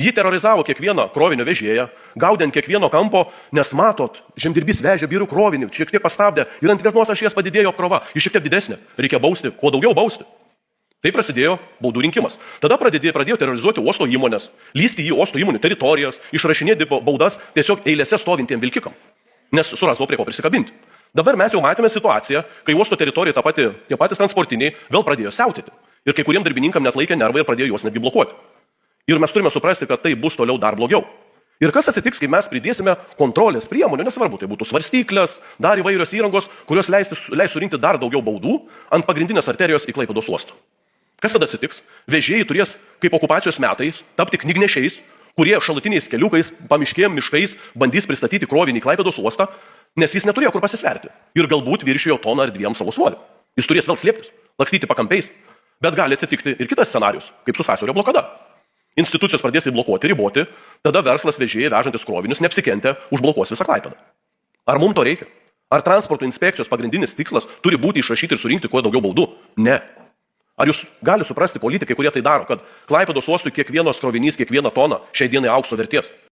Jį terorizavo kiekvieną krovinio vežėją, gaudė ant kiekvieno kampo, nes matot, žemdirbys vežė birų krovinį, šiek tiek pastabdė ir ant vienos ašies padidėjo apkrova, ji šiek tiek didesnė, reikia bausti, kuo daugiau bausti. Tai prasidėjo baudų rinkimas. Tada pradėjo terrorizuoti uosto įmonės, lysti į uosto įmonių teritorijas, išrašinėti baudas tiesiog eilėse stovintiem vilkikam, nes surasdavo prie ko prisikabinti. Dabar mes jau matėme situaciją, kai uosto teritorija tie patys transportiniai vėl pradėjo siautėti. Ir kai kuriem darbininkam net laikė nervai ir pradėjo juos netgi blokuoti. Ir mes turime suprasti, kad tai bus toliau dar blogiau. Ir kas atsitiks, kai mes pridėsime kontrolės priemonių, nesvarbu, tai būtų svarstyklės, dar įvairios įrangos, kurios leis surinkti dar daugiau baudų ant pagrindinės arterijos į Klaipėdos uostą. Kas tada atsitiks? Vežėjai turės, kaip okupacijos metais, tapti knygnešiais, kurie šalutiniais keliukais, pamiškėm, miškais bandys pristatyti krovinį į Klaipėdos uostą, nes jis neturėjo kur pasisverti. Ir galbūt viršijo toną ar dviem savo svorį. Jis turės vėl slėptis, lakstyti pakampiais. Bet gali atsitikti ir kitas scenarius, kaip su sąsiaurio blokada. Institucijos pradės įblokuoti, riboti, tada verslas vežėjai vežantis krovinius neapsikentę užblokuos visą Klaipėdą. Ar mums to reikia? Ar transporto inspekcijos pagrindinis tikslas turi būti išrašyti ir surinkti kuo daugiau baudų? Ne. Ar jūs gali suprasti politikai, kurie tai daro, kad Klaipėdos uostui kiekvienos krovinys, kiekviena tona šiai dienai aukso vertės?